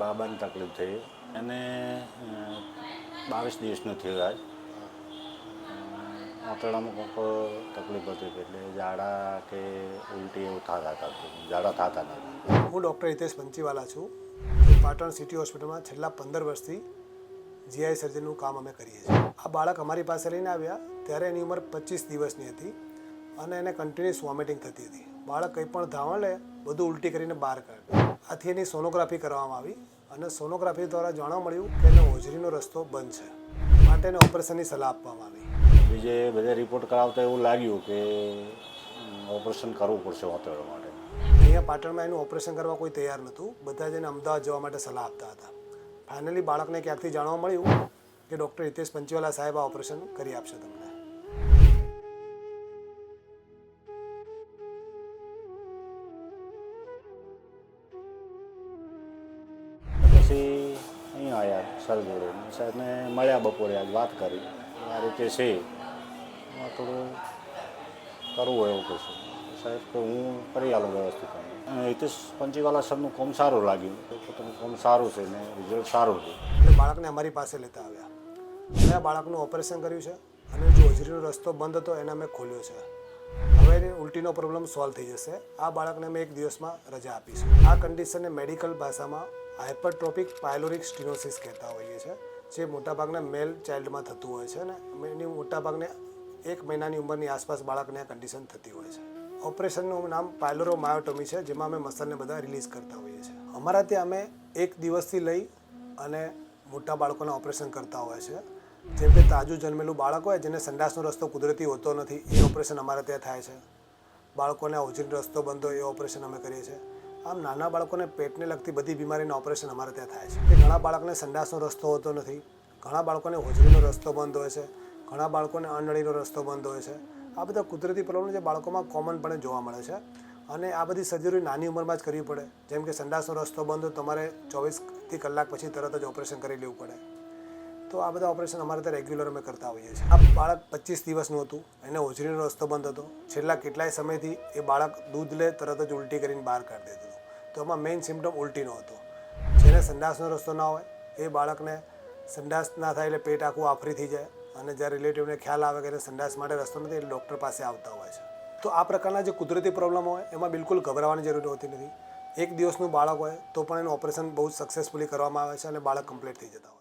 બાબાની તકલીફ થઈ અને 22 દિવસનો થયો આજ આંતરડામાં કોઈક તકલીફ હતી એટલે ઝાડા કે ઉલટી એવું થતા ઝાડા થતા નથી. હું ડૉક્ટર હિતેશ પંચીવાલા છું. પાટણ સિટી હોસ્પિટલમાં છેલ્લા 15 વર્ષથી જીઆઈ સર્જનનું કામ અમે કરીએ છીએ. આ બાળક અમારી પાસે લઈને આવ્યા ત્યારે એની ઉંમર 25 દિવસની હતી અને એને કન્ટિન્યુઅસ વોમિટિંગ થતી હતી. બાળક કંઈ પણ ધાવણ લે બધું ઉલટી કરીને બહાર કાઢે. આથી એની સોનોગ્રાફી કરવામાં આવી અને સોનોગ્રાફી દ્વારા જાણવા મળ્યું કે એનો હોજરીનો રસ્તો બંધ છે, માટે એને ઓપરેશનની સલાહ આપવામાં આવી. બીજે બધે રિપોર્ટ કરાવતા એવું લાગ્યું કે ઓપરેશન કરવું પડશે વાતોડવા માટે. અહીંયા પાટણમાં એનું ઓપરેશન કરવા કોઈ તૈયાર નહોતું. બધા જ એને અમદાવાદ જવા માટે સલાહ આપતા હતા. ફાઇનલી બાળકને ક્યાંકથી જાણવા મળ્યું કે ડૉક્ટર હિતેશ પંચીવાલા સાહેબ આ ઓપરેશન કરી આપશે તમને. પછી અહીં આવ્યા સર જોડે સાહેબને મળ્યા બપોરે આજ વાત કરી આ રીતે છે થોડું કરવું હોય એવું કશું. સાહેબ કે હું કરી આલું વ્યવસ્થિત. હિતેશ પંચીવાલા સરનું કામ સારું લાગ્યું, પોતાનું કામ સારું છે ને રિઝલ્ટ સારું છે એટલે બાળકને અમારી પાસે લેતા આવ્યા. અમે આ બાળકનું ઓપરેશન કર્યું છે અને જે હોજરીનો રસ્તો બંધ હતો એને અમે ખોલ્યો છે. હવે એની ઉલટીનો પ્રોબ્લેમ સોલ્વ થઈ જશે. આ બાળકને અમે 1 દિવસમાં રજા આપીશું. આ કન્ડિશનને મેડિકલ ભાષામાં હાઇપરટ્રોપિક પાયલોરિક સ્ટીનોસિસ કહેતા હોઈએ છીએ, જે મોટાભાગના મેલ ચાઇલ્ડમાં થતું હોય છે અને એની મોટાભાગને 1 મહિનાની ઉંમરની આસપાસ બાળકને આ કન્ડિશન થતી હોય છે. ઓપરેશનનું નામ પાયલોરોમાયોટોમી છે, જેમાં અમે મસલને બધા રિલીઝ કરતા હોઈએ છીએ. અમારા ત્યાં અમે 1 દિવસથી લઈ અને મોટા બાળકોના ઓપરેશન કરતા હોય છે. જેમ કે તાજું જન્મેલું બાળક હોય જેને સંડાસનો રસ્તો કુદરતી હોતો નથી, એ ઓપરેશન અમારા ત્યાં થાય છે. બાળકોને હોજરીનો રસ્તો બંધ હોય એ ઓપરેશન અમે કરીએ છીએ. આમ નાના બાળકોને પેટને લગતી બધી બીમારીના ઓપરેશન અમારે ત્યાં થાય છે. ઘણા બાળકને સંડાસનો રસ્તો હોતો નથી, ઘણા બાળકોને હોજરીનો રસ્તો બંધ હોય છે, ઘણા બાળકોને અનળીનો રસ્તો બંધ હોય છે. આ બધા કુદરતી પ્રોબ્લેમ જે બાળકોમાં કોમનપણે જોવા મળે છે અને આ બધી સર્જરી નાની ઉંમરમાં જ કરવી પડે. જેમ કે સંડાસનો રસ્તો બંધ હોય તમારે 24 કલાક પછી તરત જ ઓપરેશન કરી લેવું પડે. તો આ બધા ઓપરેશન અમારે ત્યાં રેગ્યુલર અમે કરતા હોઈએ છીએ. આ બાળક 25 દિવસનું હતું, એને હોજરીનો રસ્તો બંધ હતો. છેલ્લા કેટલાય સમયથી એ બાળક દૂધ લે તરત જ ઉલટી કરીને બહાર કાઢી દેતું હતું. તો એમાં મેઇન સિમ્ટમ ઉલટીનો હતો. જેને સંડાસનો રસ્તો ના હોય એ બાળકને સંડાસ ના થાય એટલે પેટ આખું આફરી થઈ જાય અને જ્યારે રિલેટિવને ખ્યાલ આવે કે એને સંડાસ માટે રસ્તો નથી એટલે ડૉક્ટર પાસે આવતા હોય છે. તો આ પ્રકારના જે કુદરતી પ્રોબ્લેમ હોય એમાં બિલકુલ ગભરાવાની જરૂર હોતી નથી. 1 દિવસનું બાળક હોય તો પણ એનું ઓપરેશન બહુ સક્સેસફુલી કરવામાં આવે છે અને બાળક કમ્પ્લીટ થઈ જતા હોય.